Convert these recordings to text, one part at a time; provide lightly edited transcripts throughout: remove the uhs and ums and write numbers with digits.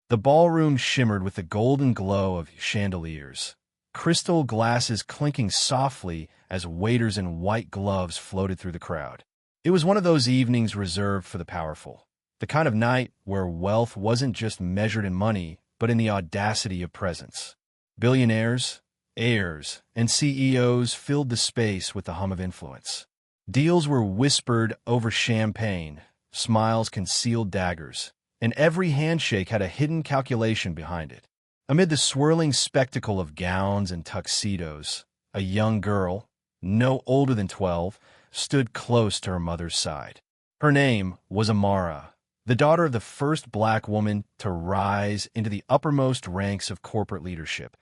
The ballroom shimmered with the golden glow of chandeliers, crystal glasses clinking softly as waiters in white gloves floated through the crowd. It was one of those evenings reserved for the powerful, the kind of night where wealth wasn't just measured in money, but in the audacity of presence. Billionaires, heirs, and CEOs filled the space with the hum of influence. Deals were whispered over champagne, smiles concealed daggers, and every handshake had a hidden calculation behind it. Amid the swirling spectacle of gowns and tuxedos, a young girl, no older than 12, stood close to her mother's side. Her name was Amara, the daughter of the first black woman to rise into the uppermost ranks of corporate leadership,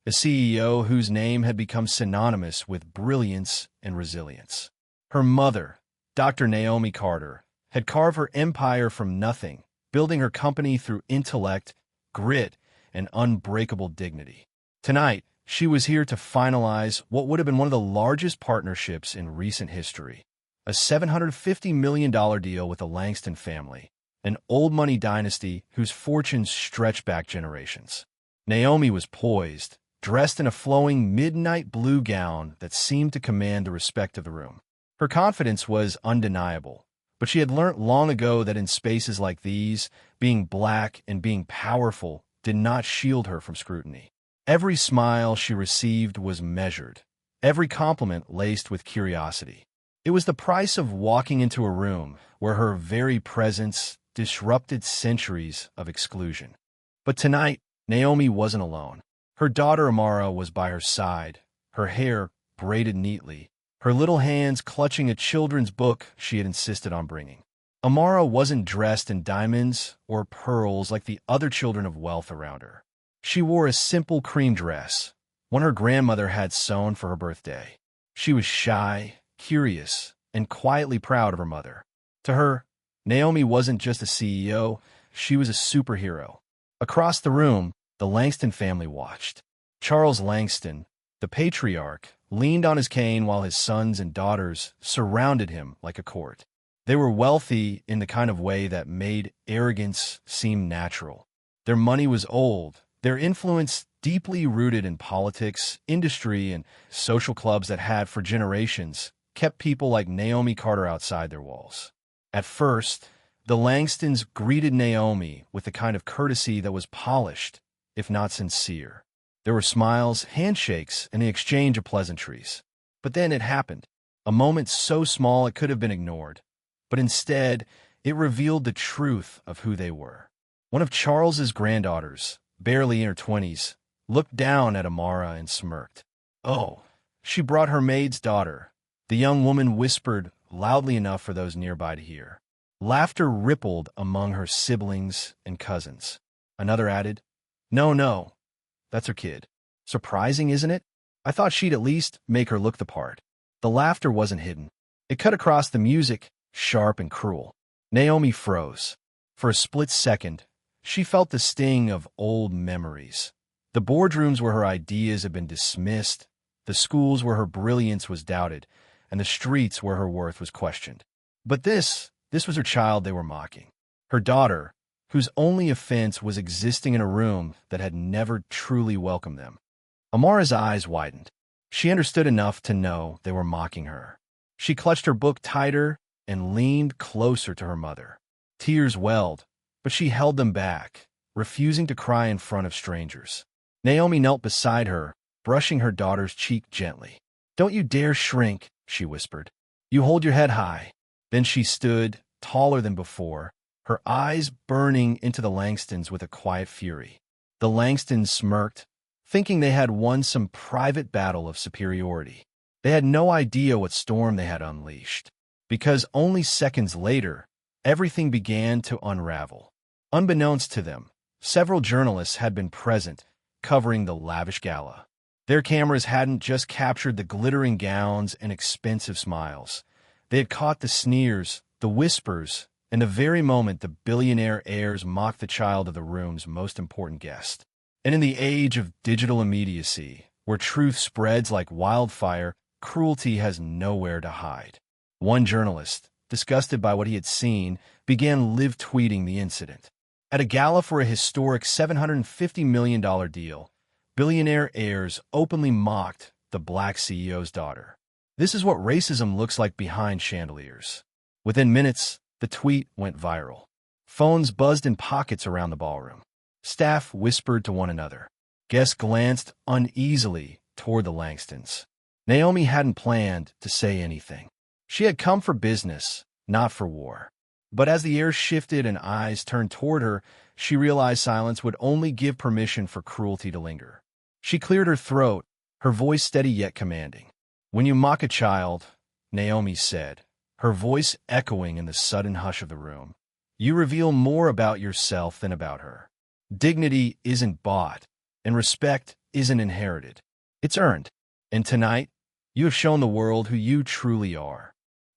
a CEO whose name had become synonymous with brilliance and resilience. Her mother, Dr. Naomi Carter, had carved her empire from nothing, building her company through intellect, grit, and unbreakable dignity. Tonight, she was here to finalize what would have been one of the largest partnerships in recent history, a $750 million deal with the Langston family, an old money dynasty whose fortunes stretched back generations. Naomi was poised, dressed in a flowing midnight blue gown that seemed to command the respect of the room. Her confidence was undeniable, but she had learnt long ago that in spaces like these, being black and being powerful did not shield her from scrutiny. Every smile she received was measured, every compliment laced with curiosity. It was the price of walking into a room where her very presence disrupted centuries of exclusion. But tonight, Naomi wasn't alone. Her daughter Amara was by her side, her hair braided neatly, her little hands clutching a children's book she had insisted on bringing. Amara wasn't dressed in diamonds or pearls like the other children of wealth around her. She wore a simple cream dress, one her grandmother had sewn for her birthday. She was shy, curious, and quietly proud of her mother. To her, Naomi wasn't just a CEO, she was a superhero. Across the room, the Langston family watched. Charles Langston, the patriarch, leaned on his cane while his sons and daughters surrounded him like a court. They were wealthy in the kind of way that made arrogance seem natural. Their money was old, their influence deeply rooted in politics, industry, and social clubs that had, for generations, kept people like Naomi Carter outside their walls. At first, the Langstons greeted Naomi with the kind of courtesy that was polished, if not sincere. There were smiles, handshakes, and the exchange of pleasantries. But then it happened, a moment so small it could have been ignored. But instead, it revealed the truth of who they were. One of Charles's granddaughters, barely in her 20s, looked down at Amara and smirked. "Oh, she brought her maid's daughter," the young woman whispered loudly enough for those nearby to hear. Laughter rippled among her siblings and cousins. Another added, No, that's her kid. Surprising, isn't it? I thought she'd at least make her look the part." The laughter wasn't hidden. It cut across the music, sharp and cruel. Naomi froze. For a split second, she felt the sting of old memories. The boardrooms where her ideas had been dismissed, the schools where her brilliance was doubted, and the streets where her worth was questioned. But this was her child they were mocking. Her daughter, whose only offense was existing in a room that had never truly welcomed them. Amara's eyes widened. She understood enough to know they were mocking her. She clutched her book tighter and leaned closer to her mother. Tears welled, but she held them back, refusing to cry in front of strangers. Naomi knelt beside her, brushing her daughter's cheek gently. "Don't you dare shrink," she whispered. "You hold your head high." Then she stood, taller than before, her eyes burning into the Langstons with a quiet fury. The Langstons smirked, thinking they had won some private battle of superiority. They had no idea what storm they had unleashed, because only seconds later, everything began to unravel. Unbeknownst to them, several journalists had been present, covering the lavish gala. Their cameras hadn't just captured the glittering gowns and expensive smiles. They had caught the sneers, the whispers, and the very moment the billionaire heirs mocked the child of the room's most important guest. And in the age of digital immediacy, where truth spreads like wildfire, cruelty has nowhere to hide. One journalist, disgusted by what he had seen, began live tweeting the incident. At a gala for a historic $750 million deal, Billionaire heirs openly mocked the black CEO's daughter. This is what racism looks like behind chandeliers. Within minutes, the tweet went viral. Phones buzzed in pockets around the ballroom. Staff whispered to one another. Guests glanced uneasily toward the Langstons. Naomi hadn't planned to say anything. She had come for business, not for war. But as the air shifted and eyes turned toward her, she realized silence would only give permission for cruelty to linger. She cleared her throat, her voice steady yet commanding. "When you mock a child," Naomi said, her voice echoing in the sudden hush of the room, "you reveal more about yourself than about her. Dignity isn't bought, and respect isn't inherited. It's earned. And tonight, you have shown the world who you truly are."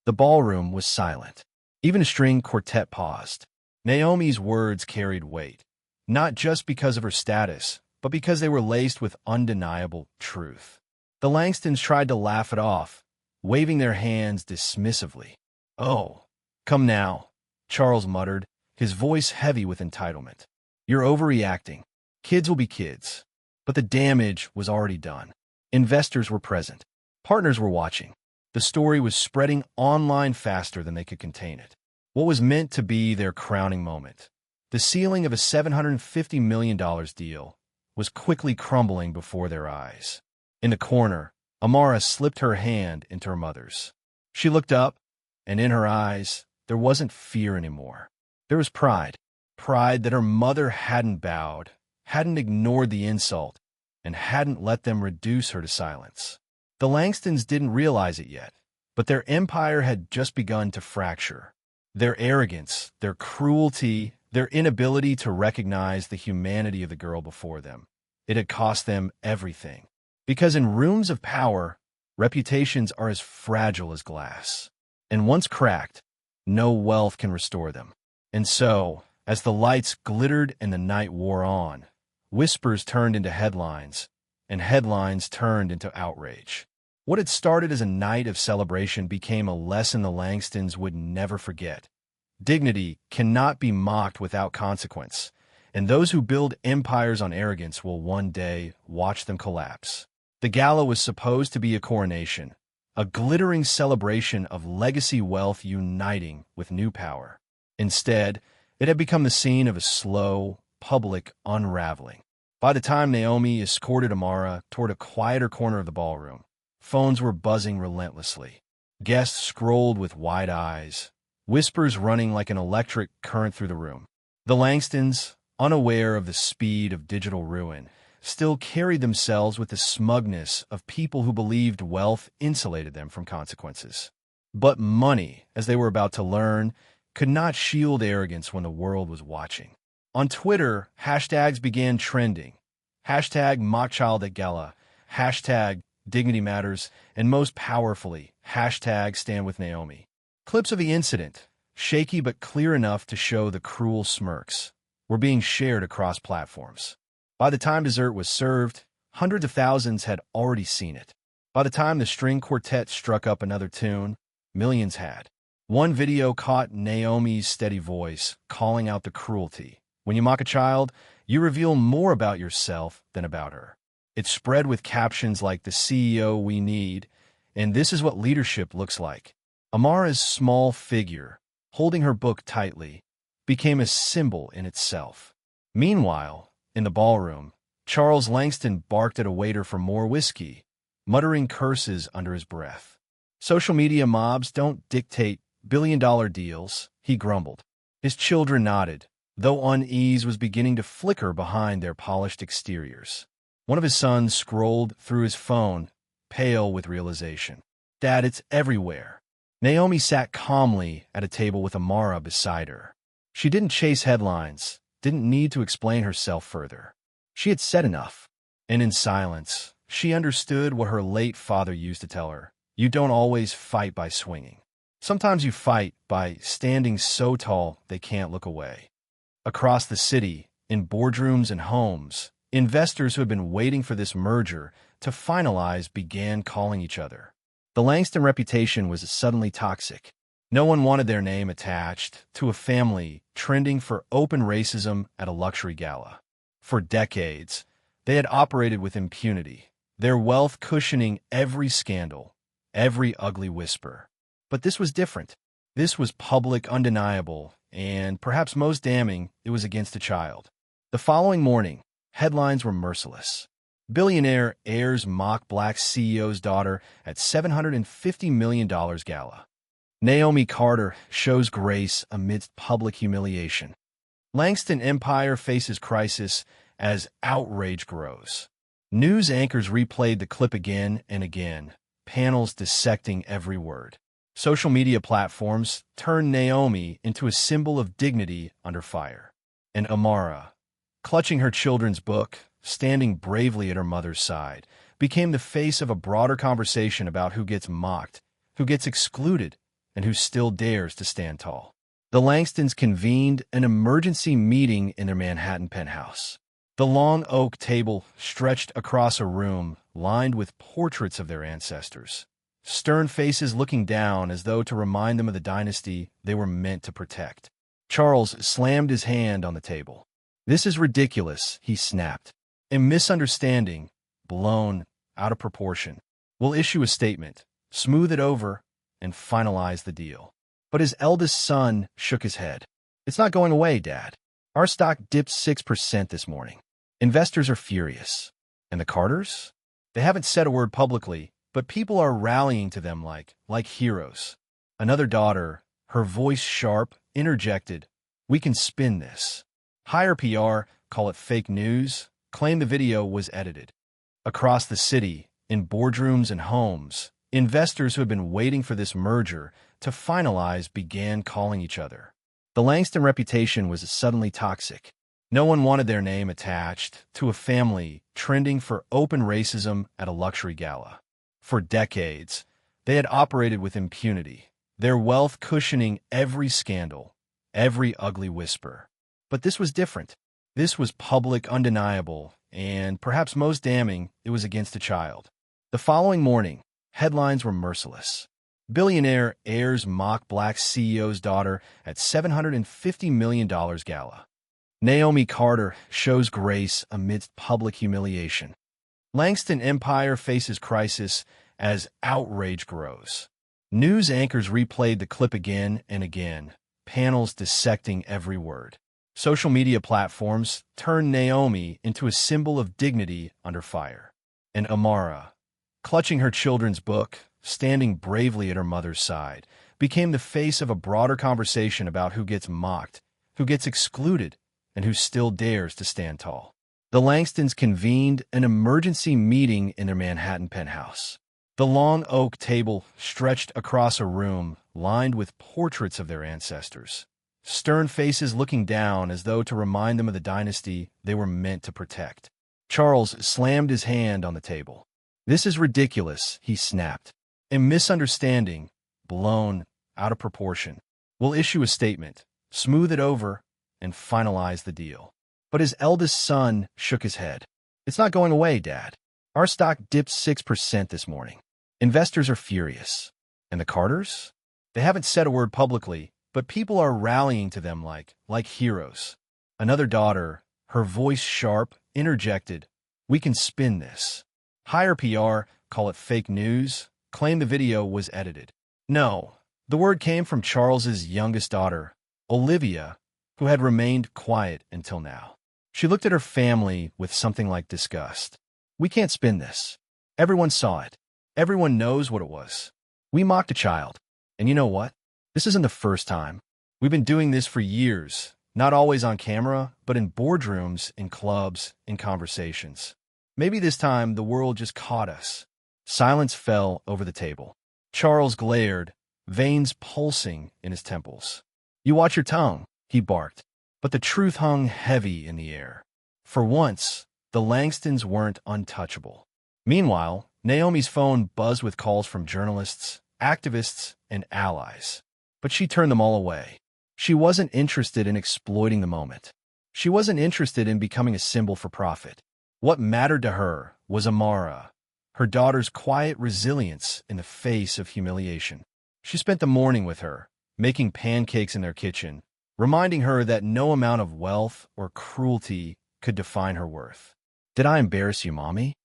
The ballroom was silent. Even a string quartet paused. Naomi's words carried weight, not just because of her status, but because they were laced with undeniable truth. The Langstons tried to laugh it off, waving their hands dismissively. "Oh, come now," Charles muttered, his voice heavy with entitlement. "You're overreacting. Kids will be kids." But the damage was already done. Investors were present. Partners were watching. The story was spreading online faster than they could contain it. What was meant to be their crowning moment, the ceiling of a $750 million deal, was quickly crumbling before their eyes. In the corner, Amara slipped her hand into her mother's. She looked up, and in her eyes, there wasn't fear anymore. There was pride. Pride that her mother hadn't bowed, hadn't ignored the insult, and hadn't let them reduce her to silence. The Langstons didn't realize it yet, but their empire had just begun to fracture. Their arrogance, their cruelty, their inability to recognize the humanity of the girl before them. It had cost them everything. Because in rooms of power, reputations are as fragile as glass. And once cracked, no wealth can restore them. And so, as the lights glittered and the night wore on, whispers turned into headlines, and headlines turned into outrage. What had started as a night of celebration became a lesson the Langstons would never forget. Dignity cannot be mocked without consequence, and those who build empires on arrogance will one day watch them collapse. The gala was supposed to be a coronation, a glittering celebration of legacy wealth uniting with new power. Instead, it had become the scene of a slow, public unraveling. By the time Naomi escorted Amara toward a quieter corner of the ballroom, phones were buzzing relentlessly. Guests scrolled with wide eyes, whispers running like an electric current through the room. The Langstons, unaware of the speed of digital ruin, still carried themselves with the smugness of people who believed wealth insulated them from consequences. But money, as they were about to learn, could not shield arrogance when the world was watching. On Twitter, hashtags began trending. Hashtag mockchild at gala, hashtag dignity matters, and most powerfully, hashtag stand with Naomi. Clips of the incident, shaky but clear enough to show the cruel smirks, were being shared across platforms. By the time dessert was served, hundreds of thousands had already seen it. By the time the string quartet struck up another tune, millions had. One video caught Naomi's steady voice, calling out the cruelty. When you mock a child, you reveal more about yourself than about her. It spread with captions like "the CEO we need," and "this is what leadership looks like." Amara's small figure, holding her book tightly, became a symbol in itself. Meanwhile, in the ballroom, Charles Langston barked at a waiter for more whiskey, muttering curses under his breath. "Social media mobs don't dictate billion-dollar deals," he grumbled. His children nodded, though unease was beginning to flicker behind their polished exteriors. One of his sons scrolled through his phone, pale with realization. "Dad, it's everywhere." Naomi sat calmly at a table with Amara beside her. She didn't chase headlines, didn't need to explain herself further. She had said enough. And in silence, she understood what her late father used to tell her. You don't always fight by swinging. Sometimes you fight by standing so tall they can't look away. Across the city, in boardrooms and homes, investors who had been waiting for this merger to finalize began calling each other. The Langston reputation was suddenly toxic. No one wanted their name attached to a family trending for open racism at a luxury gala. For decades, they had operated with impunity, their wealth cushioning every scandal, every ugly whisper. But this was different. This was public, undeniable, and perhaps most damning, it was against a child. The following morning, headlines were merciless. Billionaire heirs mock black CEO's daughter at $750 million gala. Naomi Carter shows grace amidst public humiliation. Langston Empire faces crisis as outrage grows. News anchors replayed the clip again and again, panels dissecting every word. Social media platforms turned Naomi into a symbol of dignity under fire. And Amara, clutching her children's book, standing bravely at her mother's side, became the face of a broader conversation about who gets mocked, who gets excluded, and who still dares to stand tall. The Langstons convened an emergency meeting in their Manhattan penthouse. The long oak table stretched across a room lined with portraits of their ancestors, stern faces looking down as though to remind them of the dynasty they were meant to protect. Charles slammed his hand on the table. "This is ridiculous," he snapped. "A misunderstanding, blown out of proportion. We'll issue a statement, smooth it over, and finalize the deal." But his eldest son shook his head. "It's not going away, Dad. Our stock dipped 6% this morning. Investors are furious. And the Carters? They haven't said a word publicly, but people are rallying to them like heroes." Another daughter, her voice sharp, interjected, "We can spin this. Hire PR, call it fake news, claim the video was edited." Across the city, in boardrooms and homes, investors who had been waiting for this merger to finalize began calling each other. The Langston reputation was suddenly toxic. No one wanted their name attached to a family trending for open racism at a luxury gala. For decades, they had operated with impunity, their wealth cushioning every scandal, every ugly whisper. But this was different. This was public, undeniable, and perhaps most damning, it was against a child. The following morning, headlines were merciless. Billionaire heirs mock black CEO's daughter at $750 million gala. Naomi Carter shows grace amidst public humiliation. Langston Empire faces crisis as outrage grows. News anchors replayed the clip again and again, panels dissecting every word. Social media platforms turned Naomi into a symbol of dignity under fire. And Amara, clutching her children's book, standing bravely at her mother's side, became the face of a broader conversation about who gets mocked, who gets excluded, and who still dares to stand tall. The Langstons convened an emergency meeting in their Manhattan penthouse. The long oak table stretched across a room lined with portraits of their ancestors, stern faces looking down as though to remind them of the dynasty they were meant to protect. Charles slammed his hand on the table. "This is ridiculous," he snapped. "A misunderstanding, blown out of proportion. We'll issue a statement, smooth it over, and finalize the deal." But his eldest son shook his head. "It's not going away, Dad. Our stock dipped 6% this morning. Investors are furious. And the Carters? They haven't said a word publicly, but people are rallying to them like heroes." Another daughter, her voice sharp, interjected, "We can spin this. Hire PR, call it fake news, claim the video was edited." No, the word came from Charles's youngest daughter, Olivia, who had remained quiet until now. She looked at her family with something like disgust. "We can't spin this. Everyone saw it. Everyone knows what it was. We mocked a child. And you know what? This isn't the first time. We've been doing this for years, not always on camera, but in boardrooms, in clubs, in conversations. Maybe this time the world just caught us." Silence fell over the table. Charles glared, veins pulsing in his temples. "You watch your tongue," he barked. But the truth hung heavy in the air. For once, the Langstons weren't untouchable. Meanwhile, Naomi's phone buzzed with calls from journalists, activists, and allies. But she turned them all away. She wasn't interested in exploiting the moment. She wasn't interested in becoming a symbol for profit. What mattered to her was Amara, her daughter's quiet resilience in the face of humiliation. She spent the morning with her, making pancakes in their kitchen, reminding her that no amount of wealth or cruelty could define her worth. "Did I embarrass you, Mommy?"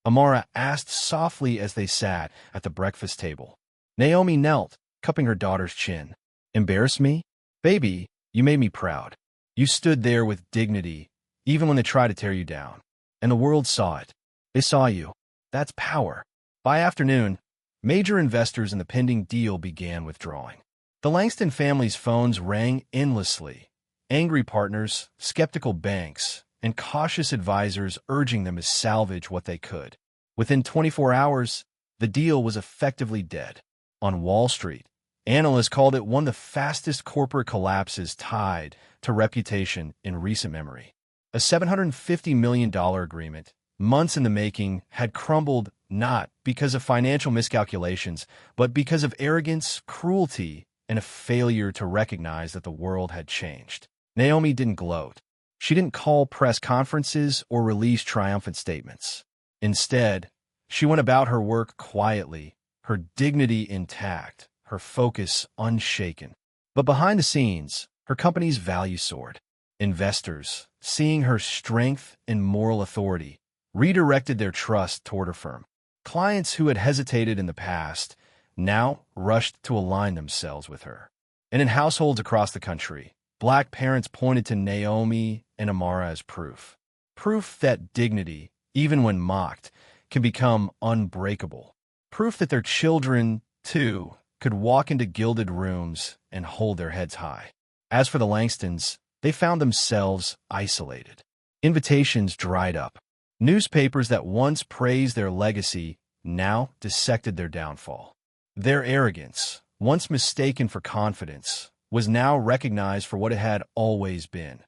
Amara asked softly as they sat at the breakfast table. Naomi knelt, cupping her daughter's chin. "Embarrass me? Baby, you made me proud. You stood there with dignity, even when they tried to tear you down. And the world saw it. They saw you. That's power." By afternoon, major investors in the pending deal began withdrawing. The Langston family's phones rang endlessly. Angry partners, skeptical banks, and cautious advisors urging them to salvage what they could. Within 24 hours, the deal was effectively dead. On Wall Street, analysts called it one of the fastest corporate collapses tied to reputation in recent memory. A $750 million agreement, months in the making, had crumbled not because of financial miscalculations, but because of arrogance, cruelty, and a failure to recognize that the world had changed. Naomi didn't gloat. She didn't call press conferences or release triumphant statements. Instead, she went about her work quietly, her dignity intact, her focus unshaken. But behind the scenes, her company's value soared. Investors, seeing her strength and moral authority, redirected their trust toward her firm. Clients who had hesitated in the past now rushed to align themselves with her. And in households across the country, Black parents pointed to Naomi and Amara as proof. Proof that dignity, even when mocked, can become unbreakable. Proof that their children, too, could walk into gilded rooms and hold their heads high. As for the Langstons, they found themselves isolated. Invitations dried up. Newspapers that once praised their legacy now dissected their downfall. Their arrogance, once mistaken for confidence, was now recognized for what it had always been: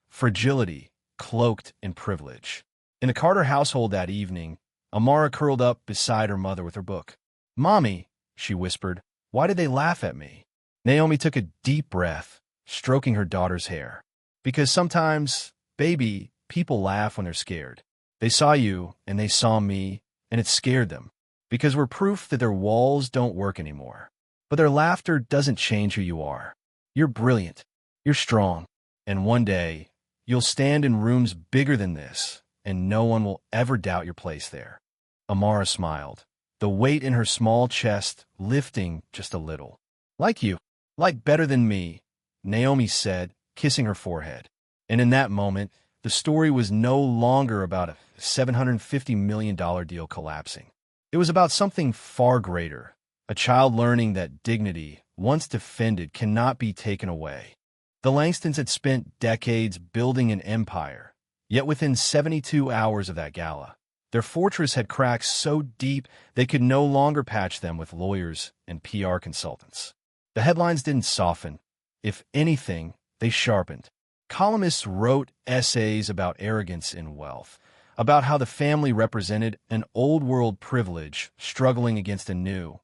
fragility cloaked in privilege. In the Carter household that evening, Amara curled up beside her mother with her book. "Mommy," she whispered, "why did they laugh at me?" Naomi took a deep breath, stroking her daughter's hair. "Because sometimes, baby, people laugh when they're scared. They saw you, and they saw me, and it scared them. Because we're proof that their walls don't work anymore. But their laughter doesn't change who you are. You're brilliant. You're strong. And one day, you'll stand in rooms bigger than this, and no one will ever doubt your place there." Amara smiled, the weight in her small chest lifting just a little. "Like you. Like better than me," Naomi said, kissing her forehead. And in that moment, the story was no longer about a $750 million deal collapsing. It was about something far greater, a child learning that dignity, once defended, cannot be taken away. The Langstons had spent decades building an empire, yet within 72 hours of that gala, their fortress had cracked so deep they could no longer patch them with lawyers and PR consultants. The headlines didn't soften. If anything, they sharpened. Columnists wrote essays about arrogance and wealth, about how the family represented an old-world privilege struggling against a new,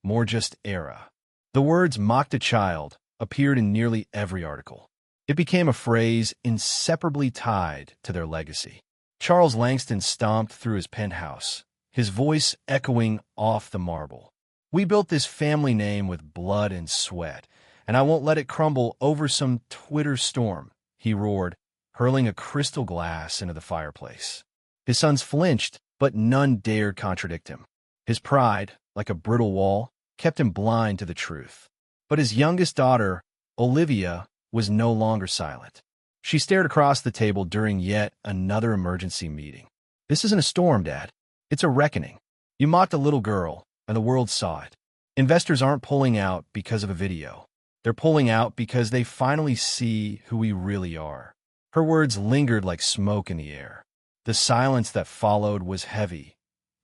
more just era. The words "mocked a child" appeared in nearly every article. It became a phrase inseparably tied to their legacy. Charles Langston stomped through his penthouse, his voice echoing off the marble. "We built this family name with blood and sweat, and I won't let it crumble over some Twitter storm," he roared, hurling a crystal glass into the fireplace. His sons flinched, but none dared contradict him. His pride, like a brittle wall, kept him blind to the truth. But his youngest daughter, Olivia, was no longer silent. She stared across the table during yet another emergency meeting. "This isn't a storm, Dad. It's a reckoning. You mocked a little girl, and the world saw it. Investors aren't pulling out because of a video. They're pulling out because they finally see who we really are." Her words lingered like smoke in the air. The silence that followed was heavy.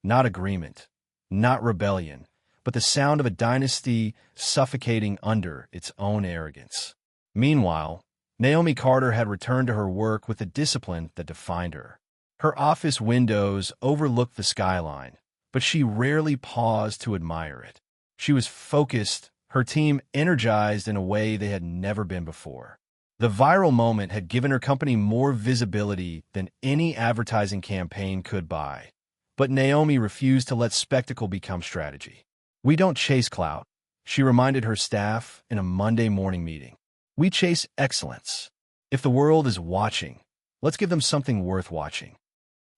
Not agreement, not rebellion, but the sound of a dynasty suffocating under its own arrogance. Meanwhile, Naomi Carter had returned to her work with the discipline that defined her. Her office windows overlooked the skyline, but she rarely paused to admire it. She was focused, her team energized in a way they had never been before. The viral moment had given her company more visibility than any advertising campaign could buy. But Naomi refused to let spectacle become strategy. "We don't chase clout. She reminded her staff in a Monday morning meeting. We chase excellence. If the world is watching, let's give them something worth watching.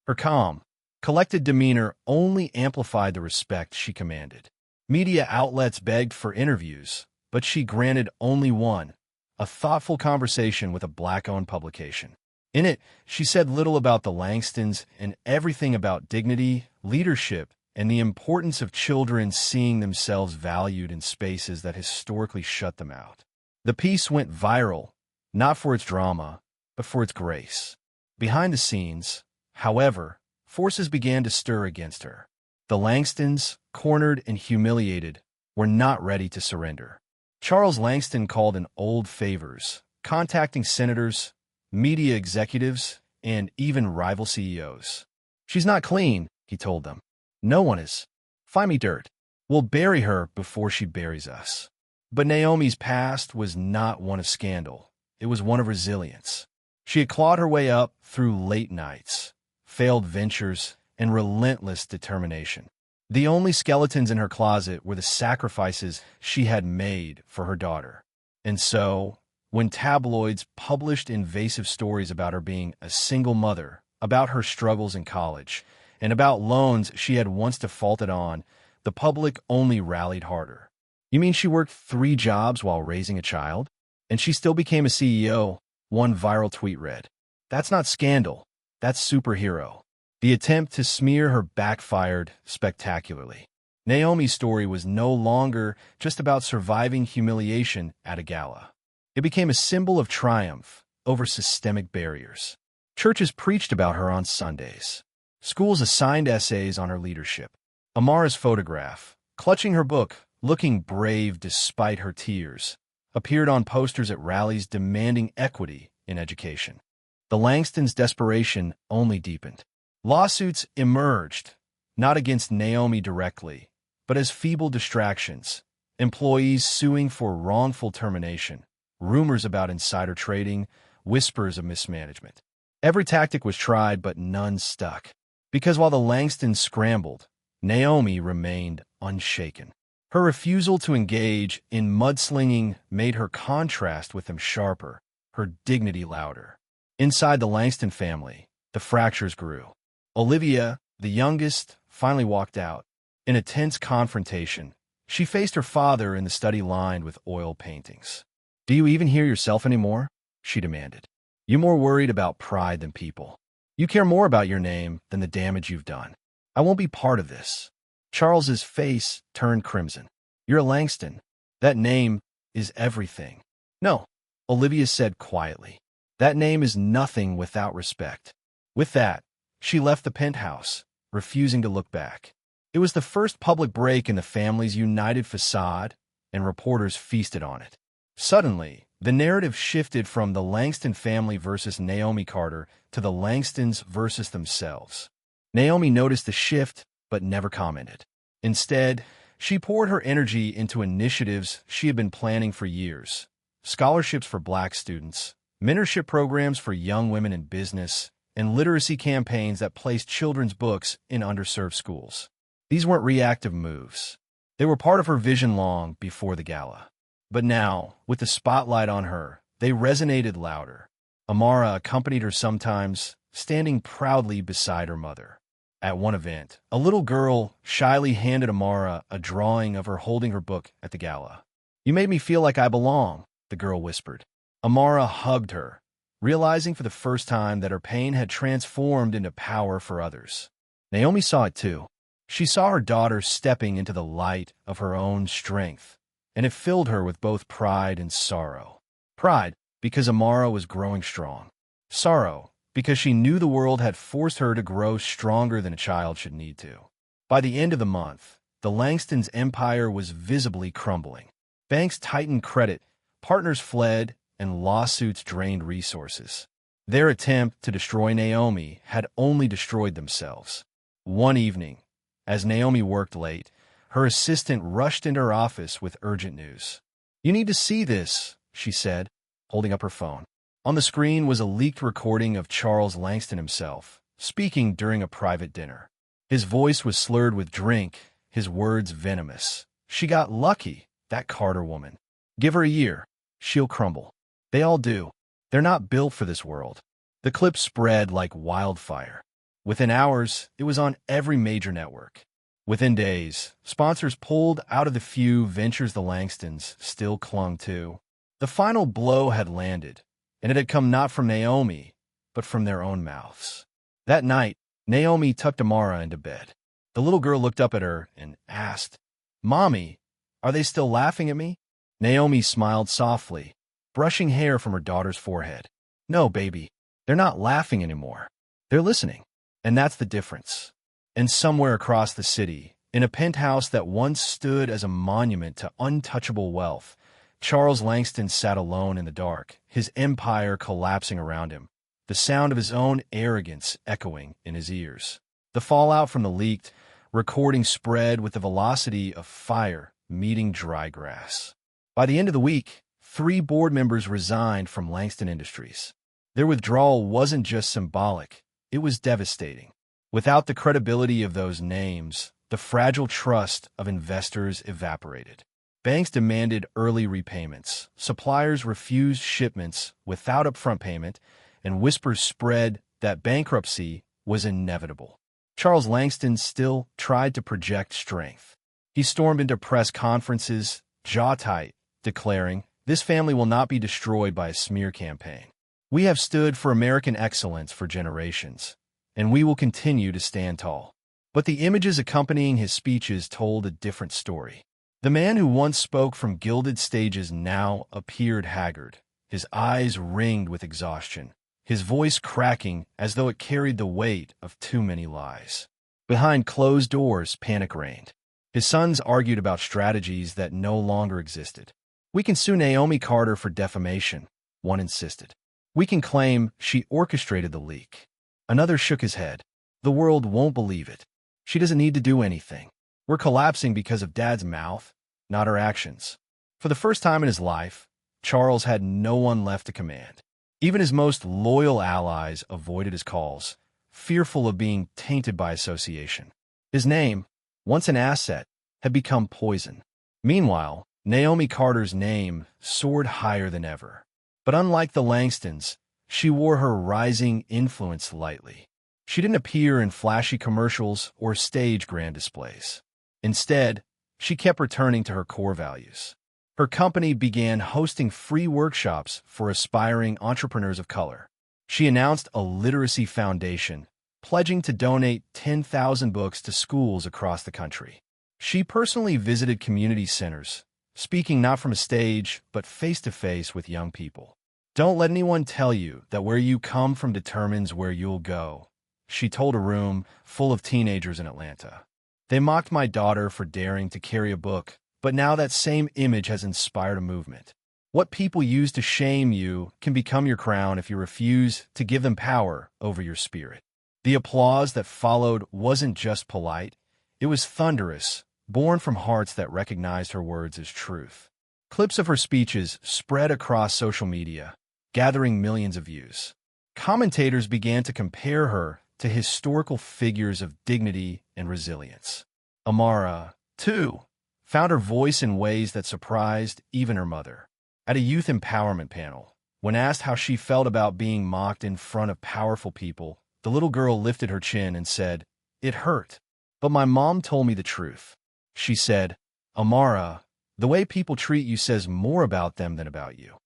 Her calm, collected demeanor only amplified the respect she commanded. Media outlets begged for interviews, but she granted only one, a thoughtful conversation with a Black-owned publication. In it, she said little about the Langstons and everything about dignity, leadership, and the importance of children seeing themselves valued in spaces that historically shut them out. The piece went viral, not for its drama, but for its grace. Behind the scenes, however, forces began to stir against her. The Langstons, cornered and humiliated, were not ready to surrender. Charles Langston called in old favors, contacting senators, media executives, and even rival CEOs. She's not clean, he told them. No one is. Find me dirt. We'll bury her before she buries us. But Naomi's past was not one of scandal. It was one of resilience. She had clawed her way up through late nights, failed ventures, and relentless determination. The only skeletons in her closet were the sacrifices she had made for her daughter. And so, when tabloids published invasive stories about her being a single mother, about her struggles in college, and about loans she had once defaulted on, the public only rallied harder. You mean she worked 3 jobs while raising a child? And she still became a CEO, one viral tweet read. That's not scandal. That's superhero. The attempt to smear her backfired spectacularly. Naomi's story was no longer just about surviving humiliation at a gala. It became a symbol of triumph over systemic barriers. Churches preached about her on Sundays. Schools assigned essays on her leadership. Amara's photograph, clutching her book, looking brave despite her tears, appeared on posters at rallies demanding equity in education. The Langstons' desperation only deepened. Lawsuits emerged, not against Naomi directly, but as feeble distractions, employees suing for wrongful termination, rumors about insider trading, whispers of mismanagement. Every tactic was tried, but none stuck. Because while the Langstons scrambled, Naomi remained unshaken. Her refusal to engage in mudslinging made her contrast with them sharper, her dignity louder. Inside the Langston family, the fractures grew. Olivia, the youngest, finally walked out. In a tense confrontation, she faced her father in the study lined with oil paintings. "Do you even hear yourself anymore?" she demanded. "You're more worried about pride than people. You care more about your name than the damage you've done. I won't be part of this." Charles's face turned crimson. "You're a Langston. That name is everything." "No," Olivia said quietly. "That name is nothing without respect." With that, she left the penthouse, refusing to look back. It was the first public break in the family's united facade, and reporters feasted on it. Suddenly, the narrative shifted from the Langston family versus Naomi Carter to the Langstons versus themselves. Naomi noticed the shift, but never commented. Instead, she poured her energy into initiatives she had been planning for years: scholarships for Black students, mentorship programs for young women in business, and literacy campaigns that placed children's books in underserved schools. These weren't reactive moves. They were part of her vision long before the gala. But now, with the spotlight on her, they resonated louder. Amara accompanied her sometimes, standing proudly beside her mother. At one event, a little girl shyly handed Amara a drawing of her holding her book at the gala. "You made me feel like I belong," the girl whispered. Amara hugged her, realizing for the first time that her pain had transformed into power for others. Naomi saw it too. She saw her daughter stepping into the light of her own strength, and it filled her with both pride and sorrow. Pride, because Amara was growing strong. Sorrow, because she knew the world had forced her to grow stronger than a child should need to. By the end of the month, the Langstons' empire was visibly crumbling. Banks tightened credit, partners fled, and lawsuits drained resources. Their attempt to destroy Naomi had only destroyed themselves. One evening, as Naomi worked late, her assistant rushed into her office with urgent news. "You need to see this," she said, holding up her phone. On the screen was a leaked recording of Charles Langston himself, speaking during a private dinner. His voice was slurred with drink, his words venomous. "She got lucky. that Carter woman. Give her a year. She'll crumble. They all do. They're not built for this world. The clip spread like wildfire. Within hours, it was on every major network. Within days, sponsors pulled out of the few ventures the Langstons still clung to. The final blow had landed, and it had come not from Naomi, but from their own mouths. That night, Naomi tucked Amara into bed. The little girl looked up at her and asked, "Mommy, are they still laughing at me?" Naomi smiled softly, brushing hair from her daughter's forehead. "No, baby, they're not laughing anymore. They're listening, and that's the difference." And somewhere across the city, in a penthouse that once stood as a monument to untouchable wealth, Charles Langston sat alone in the dark, his empire collapsing around him, the sound of his own arrogance echoing in his ears. The fallout from the leaked recording spread with the velocity of fire meeting dry grass. By the end of the week, 3 board members resigned from Langston Industries. Their withdrawal wasn't just symbolic, it was devastating. Without the credibility of those names, the fragile trust of investors evaporated. Banks demanded early repayments, suppliers refused shipments without upfront payment, and whispers spread that bankruptcy was inevitable. Charles Langston still tried to project strength. He stormed into press conferences, jaw tight, declaring, "This family will not be destroyed by a smear campaign. We have stood for American excellence for generations, and we will continue to stand tall." But the images accompanying his speeches told a different story. The man who once spoke from gilded stages now appeared haggard, his eyes ringed with exhaustion, his voice cracking as though it carried the weight of too many lies. Behind closed doors, panic reigned. His sons argued about strategies that no longer existed. "We can sue Naomi Carter for defamation," one insisted. "We can claim she orchestrated the leak." Another shook his head. "The world won't believe it. She doesn't need to do anything. We're collapsing because of Dad's mouth, not her actions." For the first time in his life, Charles had no one left to command. Even his most loyal allies avoided his calls, fearful of being tainted by association. His name, once an asset, had become poison. Meanwhile, Naomi Carter's name soared higher than ever. But unlike the Langstons, she wore her rising influence lightly. She didn't appear in flashy commercials or stage grand displays. Instead, she kept returning to her core values. Her company began hosting free workshops for aspiring entrepreneurs of color. She announced a literacy foundation, pledging to donate 10,000 books to schools across the country. She personally visited community centers, speaking not from a stage, but face-to-face with young people. "Don't let anyone tell you that where you come from determines where you'll go," she told a room full of teenagers in Atlanta. "They mocked my daughter for daring to carry a book, but now that same image has inspired a movement. What people use to shame you can become your crown if you refuse to give them power over your spirit." The applause that followed wasn't just polite, it was thunderous, born from hearts that recognized her words as truth. Clips of her speeches spread across social media, gathering millions of views. Commentators began to compare her to historical figures of dignity and resilience. Amara, too, found her voice in ways that surprised even her mother. At a youth empowerment panel, when asked how she felt about being mocked in front of powerful people, the little girl lifted her chin and said, "It hurt, but my mom told me the truth." She said, "Amara, the way people treat you says more about them than about you."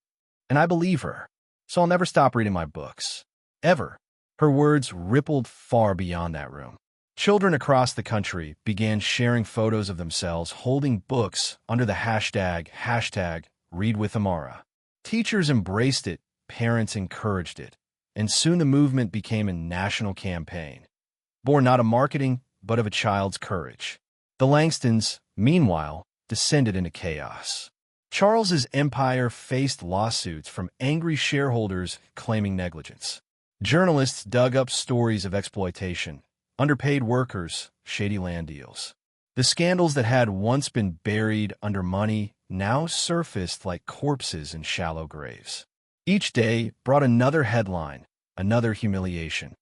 And I believe her, so I'll never stop reading my books. Ever. Her words rippled far beyond that room. Children across the country began sharing photos of themselves holding books under the hashtag #ReadWithAmara. Teachers embraced it, parents encouraged it, and soon the movement became a national campaign, born not of marketing, but of a child's courage. The Langstons, meanwhile, descended into chaos. Charles's empire faced lawsuits from angry shareholders claiming negligence. Journalists dug up stories of exploitation, underpaid workers, shady land deals. The scandals that had once been buried under money now surfaced like corpses in shallow graves. Each day brought another headline, another humiliation.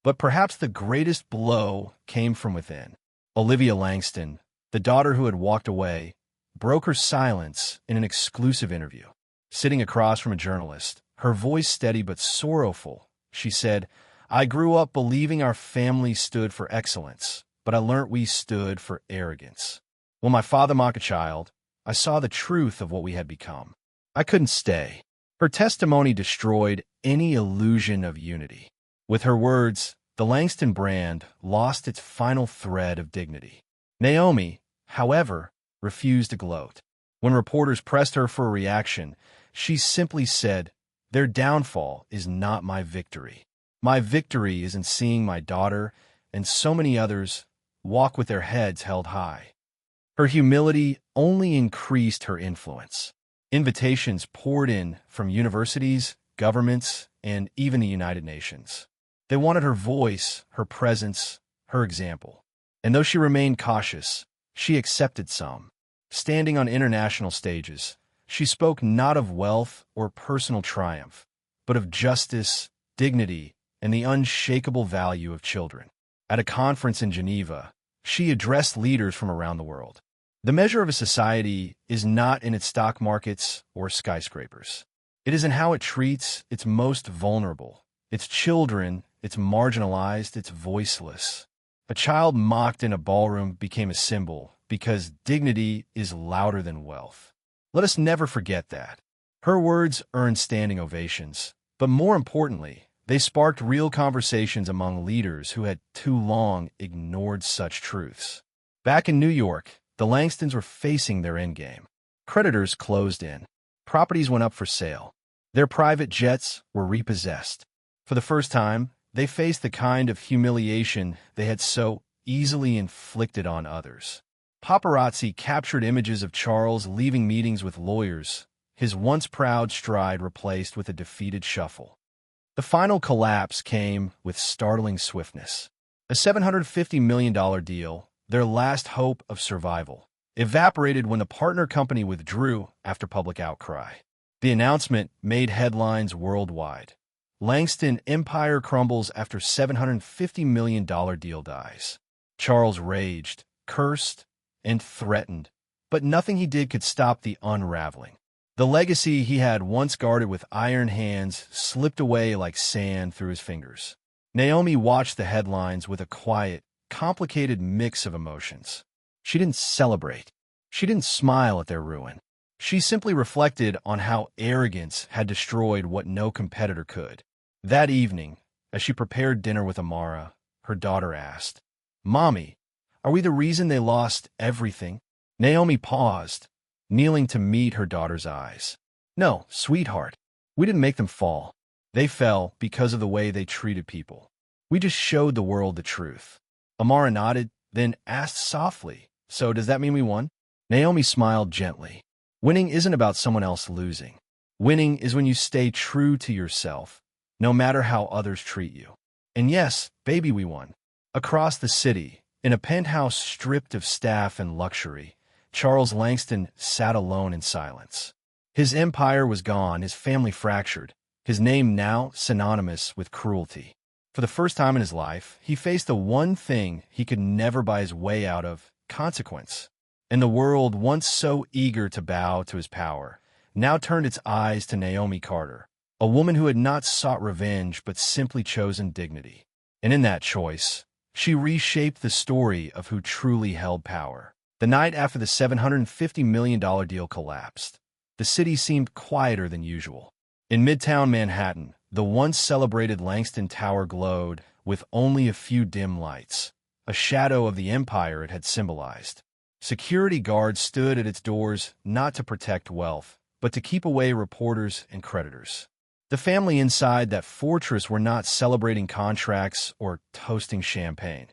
But perhaps the greatest blow came from within. Olivia Langston, the daughter who had walked away, broke her silence in an exclusive interview. Sitting across from a journalist, her voice steady but sorrowful, she said, "I grew up believing our family stood for excellence, but I learnt we stood for arrogance. When my father mocked a child, I saw the truth of what we had become. I couldn't stay." Her testimony destroyed any illusion of unity. With her words, the Langston brand lost its final thread of dignity. Naomi, however, refused to gloat. When reporters pressed her for a reaction, she simply said, "Their downfall is not my victory. My victory is in seeing my daughter and so many others walk with their heads held high." Her humility only increased her influence. Invitations poured in from universities, governments, and even the United Nations. They wanted her voice, her presence, her example. And though she remained cautious, she accepted some. Standing on international stages, she spoke not of wealth or personal triumph, but of justice, dignity, and the unshakable value of children. At a conference in Geneva, she addressed leaders from around the world. The measure of a society is not in its stock markets or skyscrapers. It is in how it treats its most vulnerable, its children, its marginalized, its voiceless. A child mocked in a ballroom became a symbol because dignity is louder than wealth. Let us never forget that. Her words earned standing ovations, but more importantly, they sparked real conversations among leaders who had too long ignored such truths. Back in New York, the Langstons were facing their endgame. Creditors closed in. Properties went up for sale. Their private jets were repossessed. For the first time, they faced the kind of humiliation they had so easily inflicted on others. Paparazzi captured images of Charles leaving meetings with lawyers, his once proud stride replaced with a defeated shuffle. The final collapse came with startling swiftness. A $750 million deal, their last hope of survival, evaporated when the partner company withdrew after public outcry. The announcement made headlines worldwide. Langston empire crumbles after $750 million deal dies. Charles raged, cursed, and threatened, but nothing he did could stop the unraveling. The legacy he had once guarded with iron hands slipped away like sand through his fingers. Naomi watched the headlines with a quiet, complicated mix of emotions. She didn't celebrate. She didn't smile at their ruin. She simply reflected on how arrogance had destroyed what no competitor could. That evening, as she prepared dinner with Amara, her daughter asked, "Mommy, are we the reason they lost everything?" Naomi paused, kneeling to meet her daughter's eyes. "No, sweetheart. We didn't make them fall. They fell because of the way they treated people. We just showed the world the truth." Amara nodded, then asked softly, "So does that mean we won?" Naomi smiled gently. "Winning isn't about someone else losing. Winning is when you stay true to yourself, no matter how others treat you. And yes, baby, we won." Across the city, in a penthouse stripped of staff and luxury, Charles Langston sat alone in silence. His empire was gone, his family fractured, his name now synonymous with cruelty. For the first time in his life, he faced the one thing he could never buy his way out of: consequence. And the world, once so eager to bow to his power, now turned its eyes to Naomi Carter, a woman who had not sought revenge but simply chosen dignity. And in that choice, she reshaped the story of who truly held power. The night after the $750 million deal collapsed, the city seemed quieter than usual. In Midtown Manhattan, the once celebrated Langston Tower glowed with only a few dim lights, a shadow of the empire it had symbolized. Security guards stood at its doors not to protect wealth, but to keep away reporters and creditors. The family inside that fortress were not celebrating contracts or toasting champagne.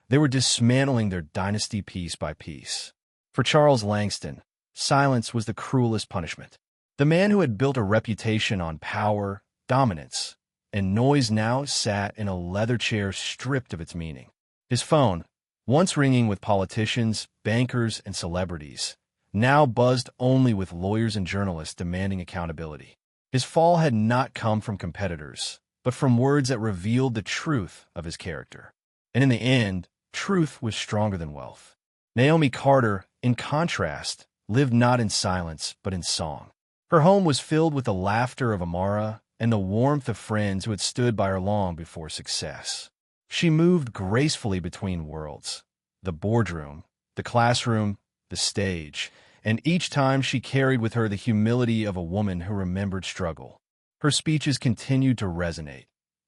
They were dismantling their dynasty piece by piece. For Charles Langston, silence was the cruelest punishment. The man who had built a reputation on power, dominance, and noise now sat in a leather chair stripped of its meaning. His phone, once ringing with politicians, bankers, and celebrities, now buzzed only with lawyers and journalists demanding accountability. His fall had not come from competitors, but from words that revealed the truth of his character. And in the end, truth was stronger than wealth. Naomi Carter, in contrast, lived not in silence, but in song. Her home was filled with the laughter of Amara and the warmth of friends who had stood by her long before success. She moved gracefully between worlds, the boardroom, the classroom, the stage, and each time she carried with her the humility of a woman who remembered struggle. Her speeches continued to resonate,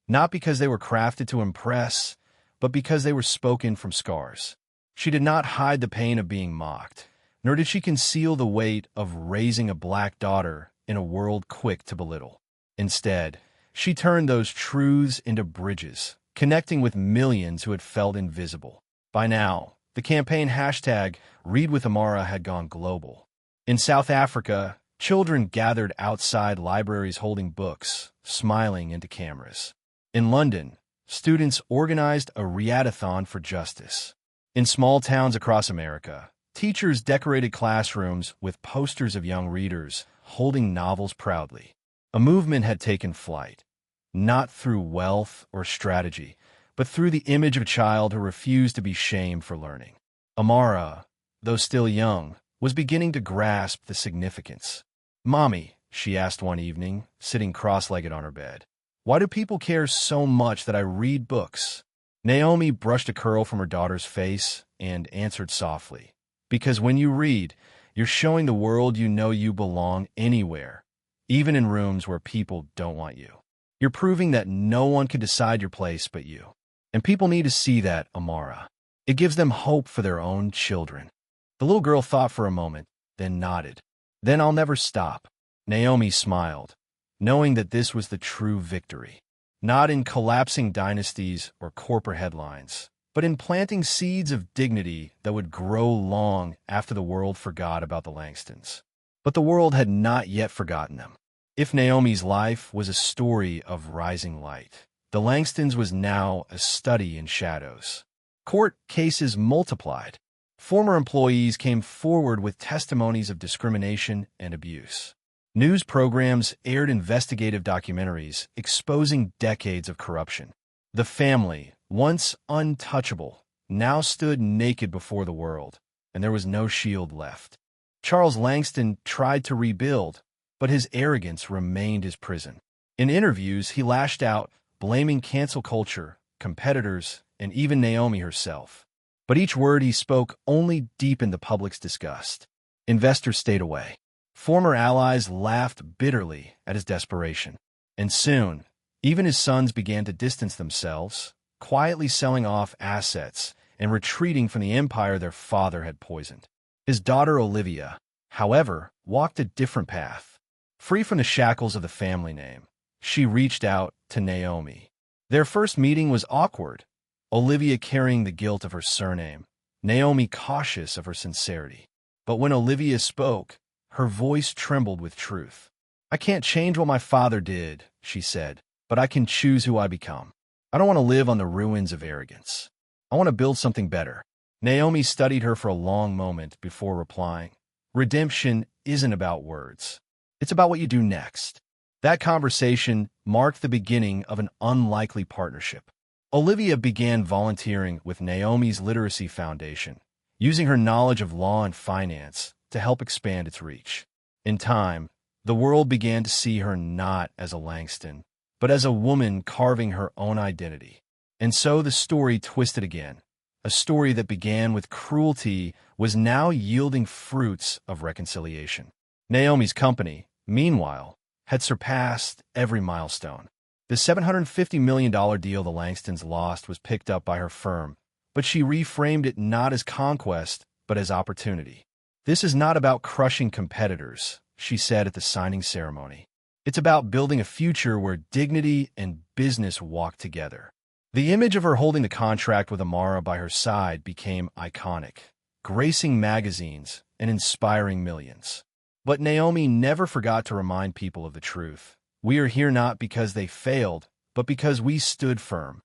not because they were crafted to impress, but because they were spoken from scars. She did not hide the pain of being mocked, nor did she conceal the weight of raising a black daughter in a world quick to belittle. Instead, she turned those truths into bridges, connecting with millions who had felt invisible. By now, the campaign hashtag #ReadWithAmara had gone global. In South Africa, children gathered outside libraries holding books, smiling into cameras. In London, students organized a readathon for justice. In small towns across America, teachers decorated classrooms with posters of young readers holding novels proudly. A movement had taken flight, not through wealth or strategy, but through the image of a child who refused to be shamed for learning. Amara, though still young, was beginning to grasp the significance. "Mommy," she asked one evening, sitting cross-legged on her bed, "why do people care so much that I read books?" Naomi brushed a curl from her daughter's face and answered softly, "Because when you read, you're showing the world you know you belong anywhere, even in rooms where people don't want you. You're proving that no one can decide your place but you. And people need to see that, Amara. It gives them hope for their own children." The little girl thought for a moment, then nodded. "Then I'll never stop." Naomi smiled, knowing that this was the true victory. Not in collapsing dynasties or corporate headlines, but in planting seeds of dignity that would grow long after the world forgot about the Langstons. But the world had not yet forgotten them. If Naomi's life was a story of rising light, the Langstons was now a study in shadows. Court cases multiplied. Former employees came forward with testimonies of discrimination and abuse. News programs aired investigative documentaries exposing decades of corruption. The family, once untouchable, now stood naked before the world, and there was no shield left. Charles Langston tried to rebuild, but his arrogance remained his prison. In interviews, he lashed out, blaming cancel culture, competitors, and even Naomi herself. But each word he spoke only deepened the public's disgust. Investors stayed away. Former allies laughed bitterly at his desperation. And soon, even his sons began to distance themselves, quietly selling off assets and retreating from the empire their father had poisoned. His daughter Olivia, however, walked a different path. Free from the shackles of the family name, she reached out to Naomi. Their first meeting was awkward, Olivia carrying the guilt of her surname, Naomi cautious of her sincerity. But when Olivia spoke, her voice trembled with truth. "I can't change what my father did," she said, "but I can choose who I become. I don't want to live on the ruins of arrogance. I want to build something better." Naomi studied her for a long moment before replying, "Redemption isn't about words. It's about what you do next." That conversation marked the beginning of an unlikely partnership. Olivia began volunteering with Naomi's Literacy Foundation, using her knowledge of law and finance to help expand its reach. In time, the world began to see her not as a Langston, but as a woman carving her own identity. And so the story twisted again. A story that began with cruelty was now yielding fruits of reconciliation. Naomi's company, meanwhile, had surpassed every milestone. The $750 million deal the Langstons lost was picked up by her firm, but she reframed it not as conquest, but as opportunity. "This is not about crushing competitors," she said at the signing ceremony. "It's about building a future where dignity and business walk together." The image of her holding the contract with Amara by her side became iconic, gracing magazines and inspiring millions. But Naomi never forgot to remind people of the truth. We are here not because they failed, but because we stood firm.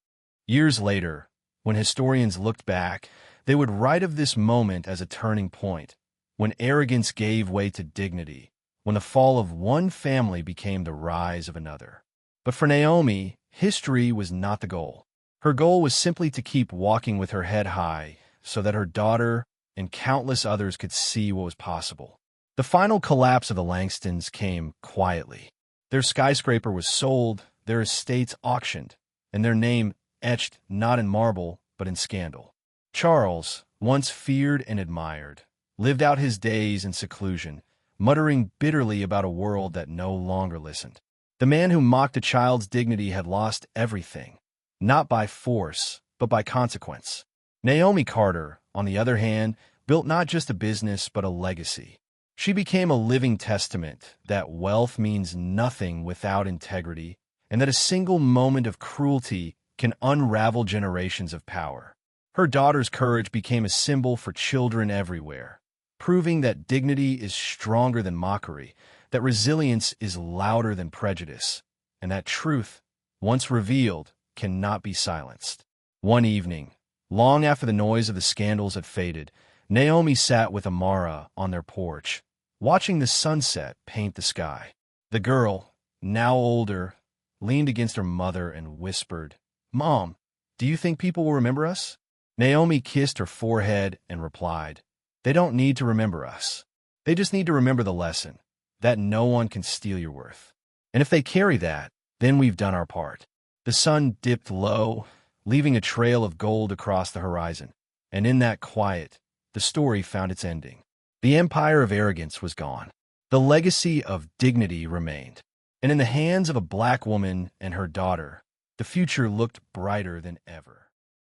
Years later, when historians looked back, they would write of this moment as a turning point, when arrogance gave way to dignity, when the fall of one family became the rise of another. But for Naomi, history was not the goal. Her goal was simply to keep walking with her head high so that her daughter and countless others could see what was possible. The final collapse of the Langstons came quietly. Their skyscraper was sold, their estates auctioned, and their name etched not in marble but in scandal. Charles, once feared and admired, lived out his days in seclusion, muttering bitterly about a world that no longer listened. The man who mocked a child's dignity had lost everything, not by force, but by consequence. Naomi Carter, on the other hand, built not just a business but a legacy. She became a living testament that wealth means nothing without integrity, and that a single moment of cruelty can unravel generations of power. Her daughter's courage became a symbol for children everywhere, proving that dignity is stronger than mockery, that resilience is louder than prejudice, and that truth, once revealed, cannot be silenced. One evening, long after the noise of the scandals had faded, Naomi sat with Amara on their porch, watching the sunset paint the sky. The girl, now older, leaned against her mother and whispered, "Mom, do you think people will remember us?" Naomi kissed her forehead and replied, "They don't need to remember us. They just need to remember the lesson, that no one can steal your worth. And if they carry that, then we've done our part." The sun dipped low, leaving a trail of gold across the horizon, and in that quiet, the story found its ending. The empire of arrogance was gone. The legacy of dignity remained. And in the hands of a black woman and her daughter, the future looked brighter than ever.